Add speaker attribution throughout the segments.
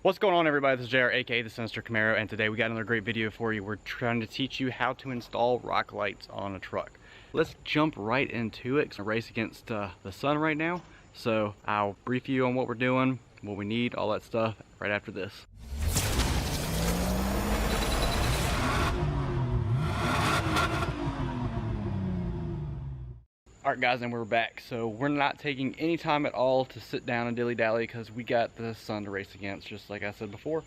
Speaker 1: What's going on, everybody? This is JR, aka the Sinister Camaro, and today we got another great video for you. We're trying to teach you how to install rock lights on a truck. Let's jump right into it. It's a race against the sun right now, so I'll brief you on what we're doing, what we need, all that stuff right after this. Alright guys, and we're back. So we're not taking any time at all to sit down and dilly-dally because we got the sun to race against, just like I said before.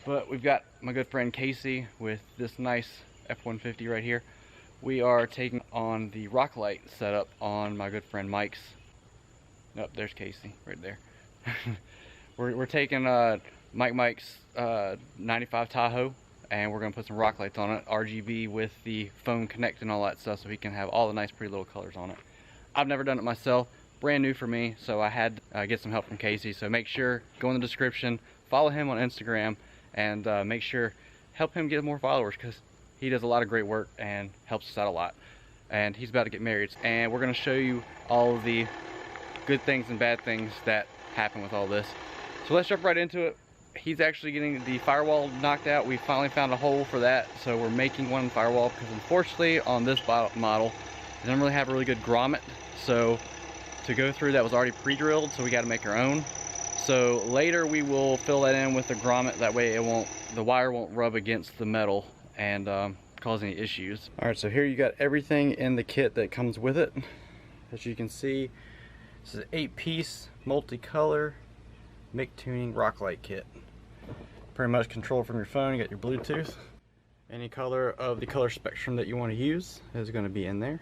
Speaker 1: But we've got my good friend Casey with this nice F-150 right here. We are taking on the rock light setup on my good friend Mike's. Nope, there's Casey right there. we're taking Mike's 95 Tahoe, and we're going to put some rock lights on it, RGB with the phone connect and all that stuff, so he can have all the nice pretty little colors on it. I've never done it myself, brand new for me, so I had to get some help from Casey. So make sure, go in the description, follow him on Instagram, and make sure, help him get more followers, because he does a lot of great work and helps us out a lot. And he's about to get married, and we're going to show you all of the good things and bad things that happen with all this. So let's jump right into it. He's actually getting the firewall knocked out. We finally found a hole for that, so we're making one firewall, because unfortunately on this model it doesn't really have a really good grommet. So to go through, that was already pre-drilled, so we got to make our own. So later we will fill that in with the grommet, that way the wire won't rub against the metal and cause any issues. Alright, so here you got everything in the kit that comes with it. As you can see, this is an 8-piece multicolor MIG tuning rock light kit. Pretty much control from your phone. You got your Bluetooth. Any color of the color spectrum that you want to use is going to be in there.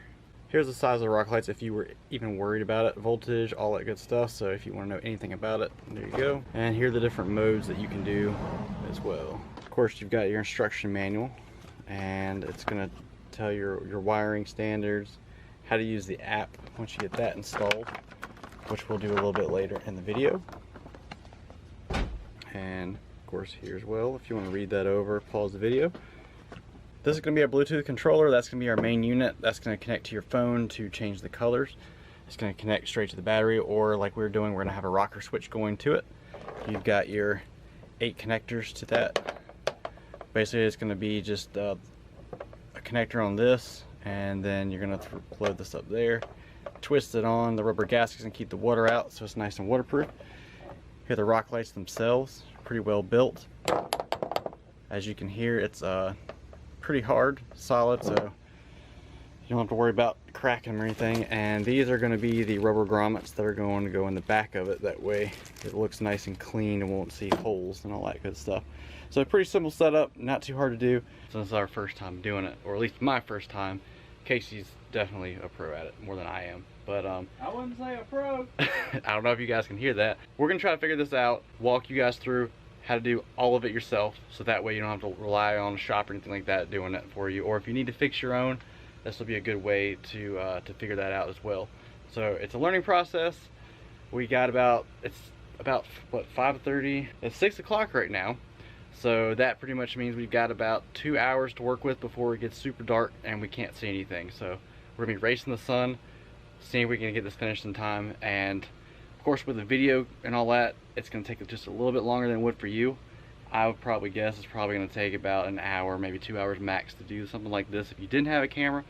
Speaker 1: Here's the size of the rock lights if you were even worried about it. Voltage, all that good stuff. So if you want to know anything about it, there you go. And here are the different modes that you can do as well. Of course, you've got your instruction manual, and it's going to tell your wiring standards, how to use the app once you get that installed, which we'll do a little bit later in the video. And of course here as well, if you want to read that over, pause the video. This is going to be our Bluetooth controller. That's going to be our main unit. That's going to connect to your phone to change the colors. It's going to connect straight to the battery, or like we were doing, we're going to have a rocker switch going to it. You've got your 8 connectors to that. Basically it's going to be just a connector on this, and then you're going to load this up there, twist it on. The rubber gaskets and keep the water out, so it's nice and waterproof. Here are the rock lights themselves, pretty well built. As you can hear, it's pretty hard, solid, so you don't have to worry about cracking them or anything. And these are going to be the rubber grommets that are going to go in the back of it. That way it looks nice and clean and won't see holes and all that good stuff. So a pretty simple setup, not too hard to do. So this is our first time doing it, or at least my first time. Casey's definitely a pro at it, more than I am. But
Speaker 2: I wouldn't say a pro.
Speaker 1: I don't know if you guys can hear that. We're gonna try to figure this out, walk you guys through how to do all of it yourself, so that way you don't have to rely on a shop or anything like that doing it for you. Or if you need to fix your own, this will be a good way to figure that out as well. So it's a learning process. We got it's about what, 5:30? It's 6 o'clock right now. So that pretty much means we've got about 2 hours to work with before it gets super dark and we can't see anything. So we're gonna be racing the sun, seeing if we can get this finished in time. And of course, with the video and all that, it's going to take just a little bit longer than it would for you. I would probably guess it's probably going to take about an hour, maybe 2 hours max to do something like this if you didn't have a camera.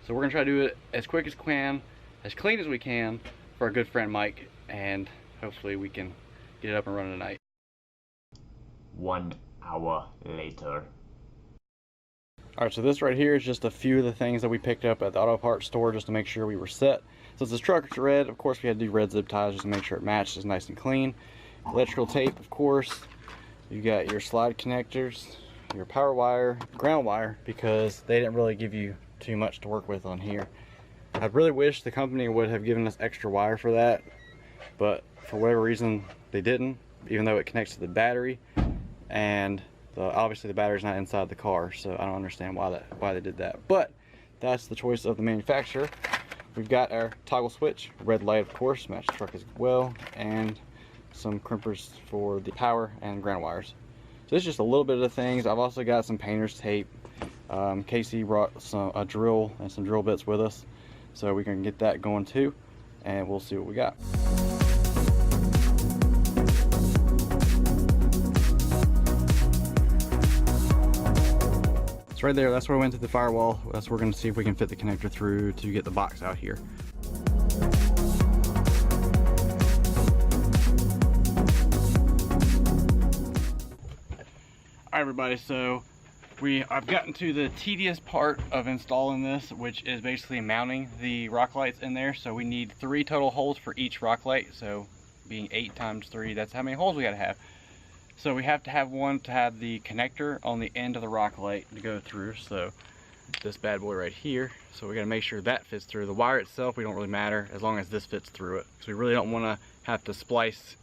Speaker 1: So we're going to try to do it as quick as we can, as clean as we can for our good friend Mike, and hopefully we can get it up and running tonight.
Speaker 2: 1 hour later.
Speaker 1: Alright, so this right here is just a few of the things that we picked up at the auto parts store just to make sure we were set. Since this truck is red, of course we had to do red zip ties just to make sure it matches nice and clean. Electrical tape, of course. You got your slide connectors, your power wire, ground wire, because they didn't really give you too much to work with on here. I really wish the company would have given us extra wire for that, but for whatever reason they didn't, even though it connects to the battery, and obviously the battery's not inside the car, so I don't understand why they did that. But that's the choice of the manufacturer. We've got our toggle switch, red light of course, match the truck as well, and some crimpers for the power and ground wires. So this is just a little bit of the things. I've also got some painter's tape. Casey brought a drill and some drill bits with us, so we can get that going too, and we'll see what we got. So right there, that's where I went to the firewall. That's where we're gonna see if we can fit the connector through to get the box out here. All right, everybody, so I've gotten to the tedious part of installing this, which is basically mounting the rock lights in there. So we need 3 total holes for each rock light. So being 8 times 3, that's how many holes we gotta have. So we have to have one to have the connector on the end of the rock light to go through. So this bad boy right here. So we gotta make sure that fits through. The wire itself, we don't really matter as long as this fits through it. So we really don't wanna have to splice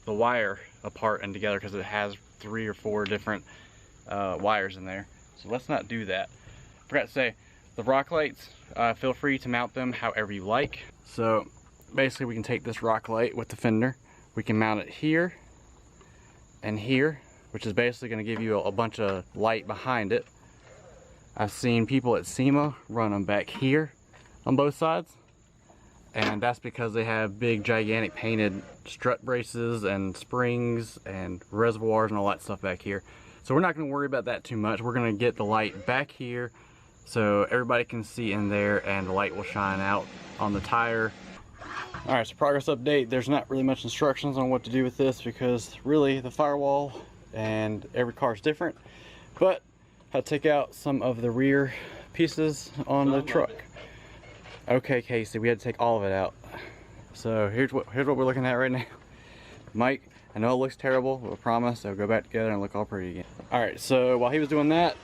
Speaker 1: the wire apart and together because it has 3 or 4 different wires in there. So let's not do that. Forgot to say, the rock lights, feel free to mount them however you like. So basically we can take this rock light with the fender, we can mount it here and here, which is basically going to give you a bunch of light behind it. I've seen people at SEMA run them back here on both sides, and that's because they have big gigantic painted strut braces and springs and reservoirs and all that stuff back here. So we're not going to worry about that too much. We're going to get the light back here so everybody can see in there and the light will shine out on the tire. Alright, so progress update. There's not really much instructions on what to do with this because really the firewall and every car is different. But I had to take out some of the rear pieces on the truck. Okay, Casey, we had to take all of it out. So here's what we're looking at right now. Mike, I know it looks terrible, but I promise it'll go back together and look all pretty again. Alright, so while he was doing that,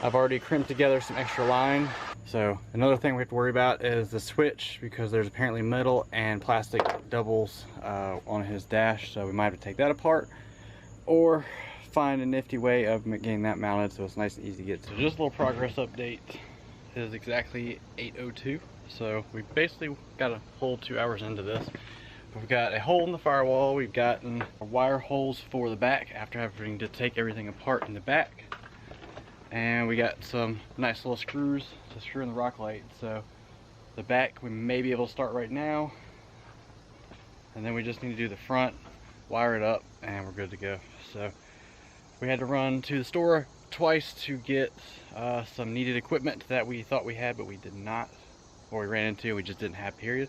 Speaker 1: I've already crimped together some extra line. So another thing we have to worry about is the switch, because there's apparently metal and plastic doubles on his dash, so we might have to take that apart or find a nifty way of getting that mounted so it's nice and easy to get to. So just a little progress update. It is exactly 8:02, so we've basically got a full 2 hours into this. We've got a hole in the firewall, we've gotten wire holes for the back after having to take everything apart in the back, and we got some nice little screws to screw in the rock light. So the back we may be able to start right now, and then we just need to do the front, wire it up, and we're good to go. So we had to run to the store twice to get some needed equipment that we thought we had but we did not, or we ran into, we just didn't have, period.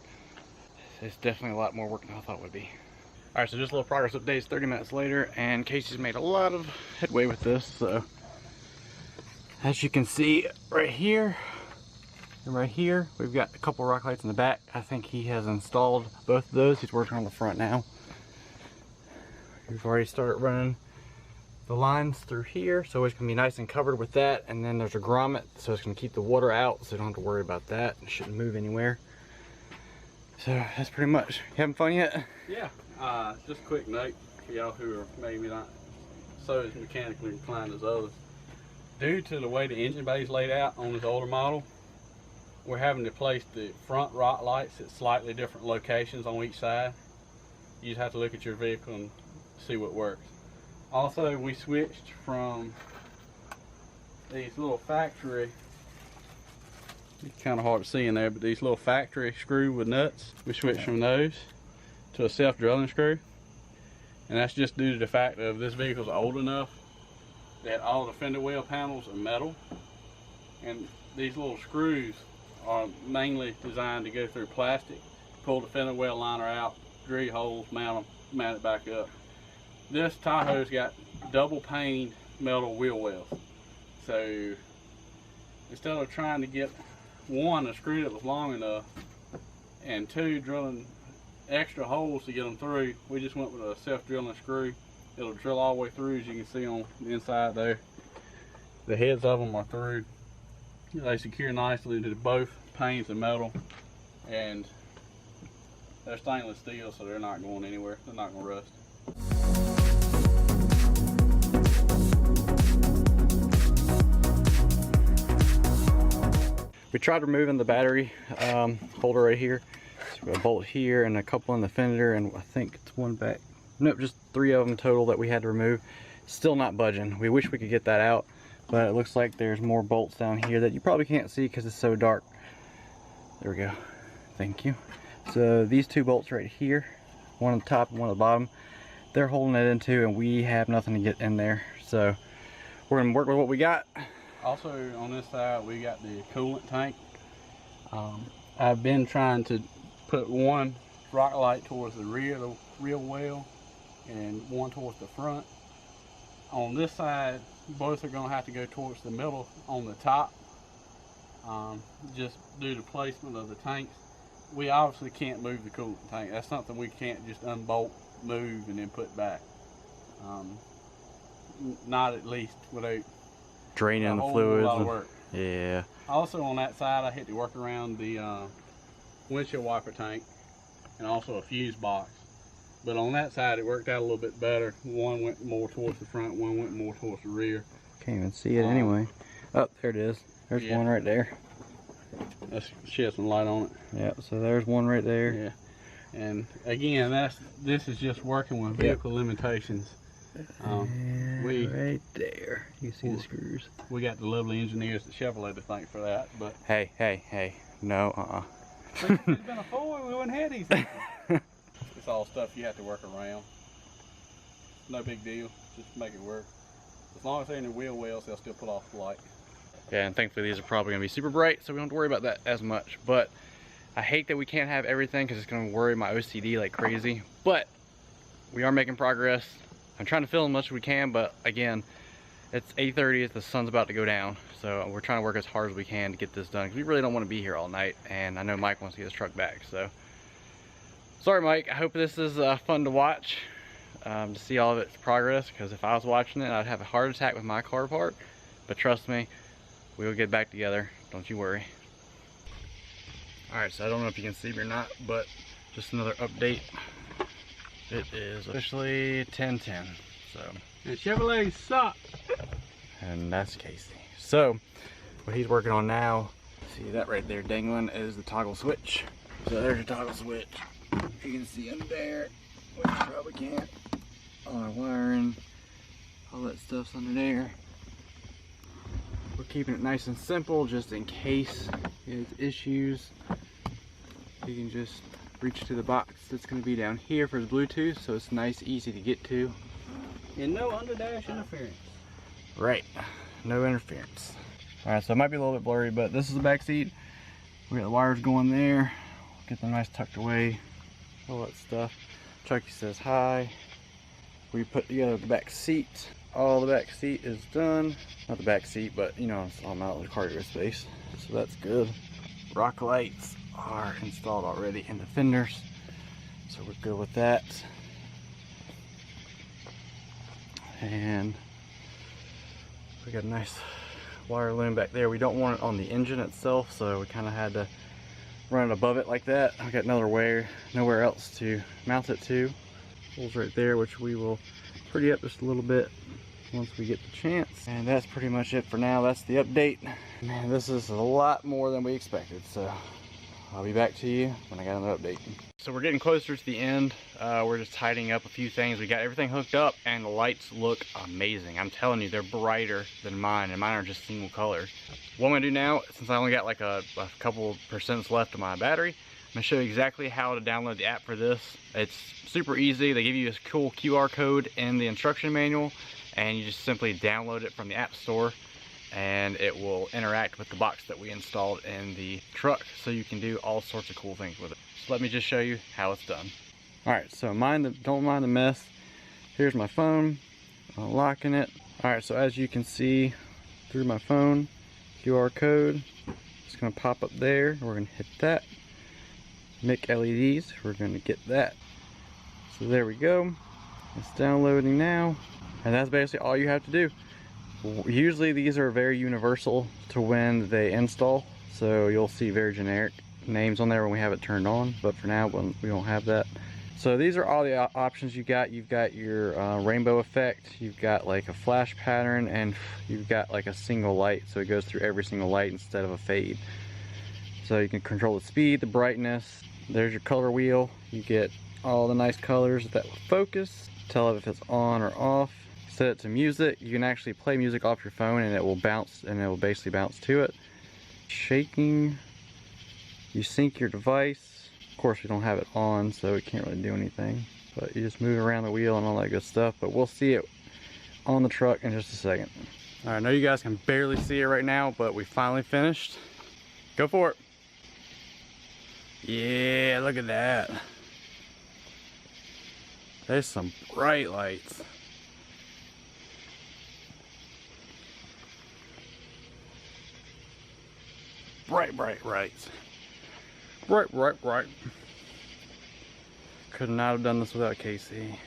Speaker 1: It's definitely a lot more work than I thought it would be. Alright, so just a little progress updates 30 minutes later, and Casey's made a lot of headway with this. So as you can see right here and right here, we've got a couple rock lights in the back. I think he has installed both of those. He's working on the front now. We've already started running the lines through here, so it's going to be nice and covered with that. And then there's a grommet, so it's going to keep the water out, so you don't have to worry about that. It shouldn't move anywhere. So that's pretty much. You having fun yet?
Speaker 3: Yeah. Just a quick note for y'all who are maybe not so as mechanically inclined as others. Due to the way the engine bay is laid out on this older model, we're having to place the front rock lights at slightly different locations on each side. You just have to look at your vehicle and see what works. Also, we switched from these little factory, it's kind of hard to see in there, but these little factory screw with nuts, we switched from those to a self-drilling screw. And that's just due to the fact that this vehicle's old enough that all the fender well panels are metal, and these little screws are mainly designed to go through plastic, pull the fender well liner out, drill holes, mount it back up. This Tahoe's got double pane metal wheel wells, so instead of trying to get one, a screw that was long enough, and two, drilling extra holes to get them through, we just went with a self-drilling screw. It'll drill all the way through, as you can see on the inside there. The heads of them are through. They secure nicely to both panes of metal, and they're stainless steel, so they're not going anywhere. They're not going to rust.
Speaker 1: We tried removing the battery holder right here. So we got a bolt here and a couple in the fender, and I think it's one back. Nope, just 3 of them total that we had to remove. Still not budging. We wish we could get that out, but it looks like there's more bolts down here that you probably can't see because it's so dark. There we go. Thank you. So these 2 bolts right here, one on the top and one on the bottom, they're holding it into, and we have nothing to get in there. So we're gonna work with what we got.
Speaker 3: Also on this side we got the coolant tank. I've been trying to put one rock light towards the rear well and one towards the front. On this side, both are going to have to go towards the middle on the top, just due to placement of the tanks. We obviously can't move the coolant tank. That's something we can't just unbolt, move, and then put back. Not at least without
Speaker 1: draining the
Speaker 3: a
Speaker 1: fluids.
Speaker 3: lot of work.
Speaker 1: Yeah.
Speaker 3: Also on that side, I had to work around the windshield wiper tank and also a fuse box. But on that side, it worked out a little bit better. One went more towards the front, one went more towards the rear.
Speaker 1: Can't even see it anyway. Oh, there it is. There's one right there.
Speaker 3: Let's shed some light on it.
Speaker 1: Yep, so there's one right there.
Speaker 3: Yeah. And again, this is just working with vehicle limitations.
Speaker 1: Right there. You see the screws.
Speaker 3: We got the lovely engineers at Chevrolet to thank for that. But
Speaker 1: Hey. No,
Speaker 3: If it's been a Ford, we wouldn't have these things. It's all stuff you have to work around. No big deal. Just make it work. As long as they're in the wheel wells, they'll still put off the light.
Speaker 1: Yeah, and thankfully these are probably going to be super bright, so we don't have to worry about that as much. But I hate that we can't have everything because it's going to worry my OCD like crazy. But we are making progress. I'm trying to film as much as we can, but again, it's 8:30, the sun's about to go down. So we're trying to work as hard as we can to get this done, because we really don't want to be here all night, and I know Mike wants to get his truck back. So sorry, Mike. I hope this is fun to watch, to see all of its progress, because if I was watching it, I'd have a heart attack with my car part. But trust me, we will get back together. Don't you worry. Alright, so I don't know if you can see me or not, but just another update. It is officially 10:10. So,
Speaker 3: And Chevrolet suck.
Speaker 1: and that's Casey. So what he's working on now, see that right there dangling, is the toggle switch. So there's your toggle switch. You can see under there, which you probably can't. All our wiring, all that stuff's under there. We're keeping it nice and simple, just in case it has issues. You can just reach to the box that's going to be down here for his Bluetooth, so it's nice, easy to get to.
Speaker 3: And no under-dash interference.
Speaker 1: Right, no interference. Alright, so it might be a little bit blurry, but this is the back seat. We got the wires going there. Get them nice tucked away, all that stuff. Chucky says hi. We put together the back seat. All the back seat is done. Not the back seat, but you know, it's all out of the cargo space. So that's good. Rock lights are installed already in the fenders, so we're good with that. And we got a nice wire loom back there. We don't want it on the engine itself, so we kind of had to run it above it like that. I got nowhere else to mount it to. Holes right there, which we will pretty up just a little bit once we get the chance. And that's pretty much it for now. That's the update. Man, this is a lot more than we expected, so I'll be back to you when I got another update. So we're getting closer to the end. We're just tidying up a few things. We got everything hooked up, and the lights look amazing. I'm telling you, they're brighter than mine, and mine are just single color. What I'm gonna do now, since I only got like a couple percents left of my battery, I'm gonna show you exactly how to download the app for this. It's super easy. They give you this cool QR code in the instruction manual, and you just simply download it from the App Store, and it will interact with the box that we installed in the truck, so you can do all sorts of cool things with it. So let me just show you how it's done. Alright, so don't mind the mess. Here's my phone, unlocking it. Alright, so as you can see through my phone, QR code, it's going to pop up there. We're going to hit that. Make LEDs, we're going to get that. So there we go. It's downloading now, and that's basically all you have to do. Usually these are very universal to when they install, so you'll see very generic names on there when we have it turned on, but for now we don't have that. So these are all the options you got. You've got your rainbow effect, you've got like a flash pattern, and you've got like a single light, so it goes through every single light instead of a fade. So you can control the speed, the brightness. There's your color wheel. You get all the nice colors that will focus, tell it if it's on or off. Set it to music. You can actually play music off your phone and it will bounce, and it will basically bounce to it. Shaking. You sync your device. Of course we don't have it on, so it can't really do anything, but you just move around the wheel and all that good stuff. But we'll see it on the truck in just a second. All right, I know you guys can barely see it right now, but we finally finished. Go for it. Yeah, look at that. There's some bright lights. Bright lights. Bright. Could not have done this without Casey.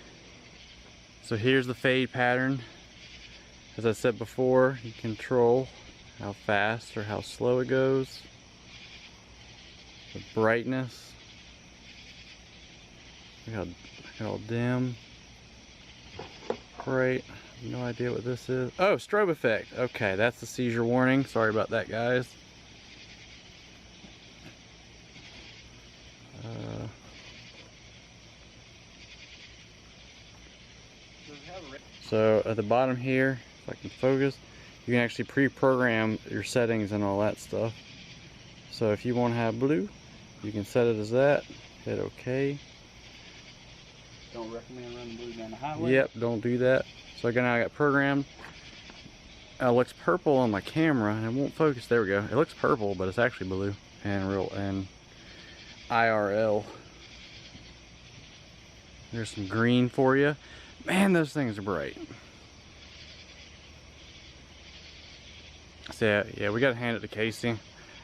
Speaker 1: So here's the fade pattern. As I said before, you control how fast or how slow it goes. The brightness. Look how dim. Great. No idea what this is. Oh, strobe effect. Okay, that's the seizure warning. Sorry about that, guys. So at the bottom here, if I can focus, you can actually pre-program your settings and all that stuff. So if you want to have blue, you can set it as that. Hit OK.
Speaker 3: Don't recommend running blue down the highway.
Speaker 1: Yep, don't do that. So again, I got programmed. It looks purple on my camera, and it won't focus. There we go. It looks purple, but it's actually blue and IRL. There's some green for you. Man, those things are bright. So yeah, we gotta hand it to Casey.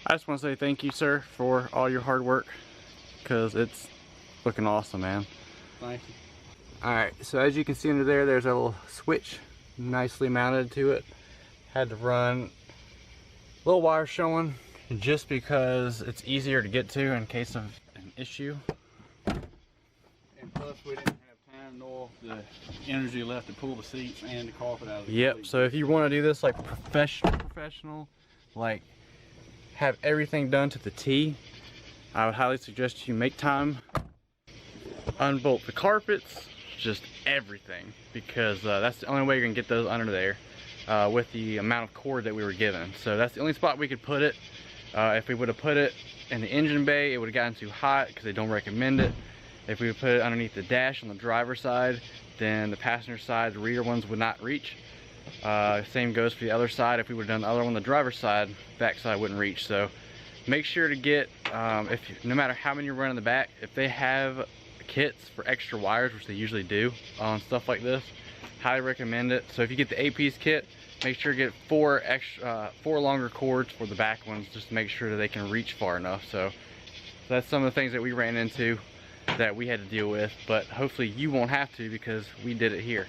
Speaker 1: I just want to say thank you, sir, for all your hard work, because it's looking awesome, man.
Speaker 3: Thank you.
Speaker 1: Alright, so as you can see under there, there's a little switch nicely mounted to it. Had to run a little wire showing just because it's easier to get to in case of an issue.
Speaker 3: And plus we didn't have time nor the energy left to pull the seats and the carpet out of the
Speaker 1: Yep,
Speaker 3: seat.
Speaker 1: so if you want to do this like professional, like have everything done to the T, I would highly suggest you make time, unbolt the carpets, just everything, because that's the only way you're gonna get those under there with the amount of cord that we were given. So that's the only spot we could put it. If we would have put it in the engine bay, it would have gotten too hot because they don't recommend it. If we would put it underneath the dash on the driver's side, then the passenger side, the rear ones would not reach. Same goes for the other side. If we would have done the other one on the driver's side, back side wouldn't reach. So make sure to get, no matter how many you run in the back, if they have kits for extra wires, which they usually do on stuff like this, highly recommend it. So if you get the 8-piece kit, make sure to get 4 longer cords for the back ones, just to make sure that they can reach far enough. So that's some of the things that we ran into that we had to deal with, but hopefully you won't have to, because we did it here.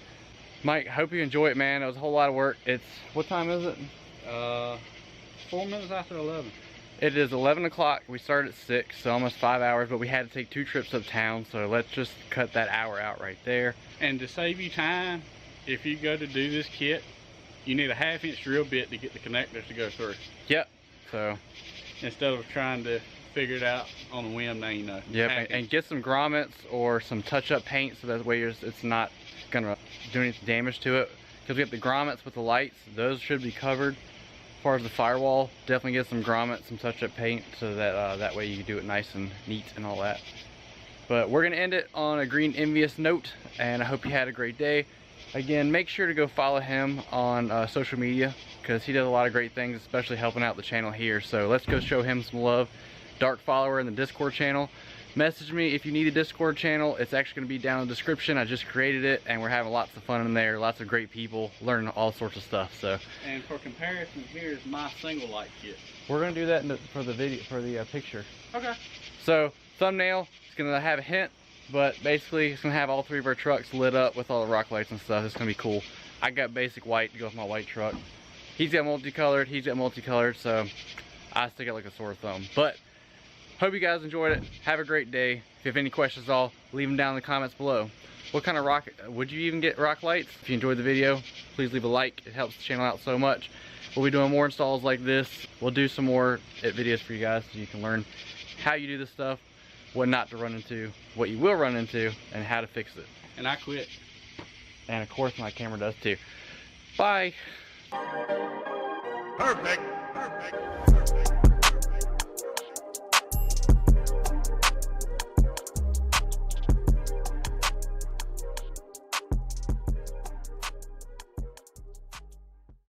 Speaker 1: Mike, I hope you enjoy it, man. It was a whole lot of work. It's, what time is it?
Speaker 3: 4 minutes after 11.
Speaker 1: It is 11 o'clock. We started at 6, so almost 5 hours, but we had to take 2 trips uptown, so let's just cut that hour out right there.
Speaker 3: And to save you time, if you go to do this kit, you need a 1/2-inch drill bit to get the connectors to go through.
Speaker 1: Yep. So
Speaker 3: instead of trying to figure it out on a whim, now you know.
Speaker 1: Yep, and get some grommets or some touch-up paint, so that way it's not gonna do any damage to it. Because we have the grommets with the lights, those should be covered. As far as the firewall, definitely get some grommets, some touch-up paint, so that that way you can do it nice and neat and all that. But we're gonna end it on a green envious note, and I hope you had a great day. Again, make sure to go follow him on social media, because he does a lot of great things, especially helping out the channel here. So let's go show him some love. Dark follower in the Discord channel. Message me if you need a Discord channel. It's actually going to be down in the description. I just created it, and we're having lots of fun in there. Lots of great people, learning all sorts of stuff. So,
Speaker 3: and for comparison, here's my single light kit.
Speaker 1: We're going to do that for the video, for the picture.
Speaker 3: Okay.
Speaker 1: So thumbnail, it's going to have a hint, but basically it's going to have all 3 of our trucks lit up with all the rock lights and stuff. It's going to be cool. I got basic white to go with my white truck. He's got multicolored. He's got multicolored. So I stick it like a sore thumb. But hope you guys enjoyed it. Have a great day. If you have any questions at all, leave them down in the comments below. What kind of rock, would you even get rock lights? If you enjoyed the video, please leave a like. It helps the channel out so much. We'll be doing more installs like this. We'll do some more videos for you guys so you can learn how you do this stuff, what not to run into, what you will run into, and how to fix it.
Speaker 3: And I quit.
Speaker 1: And of course my camera does too. Bye.
Speaker 4: Perfect.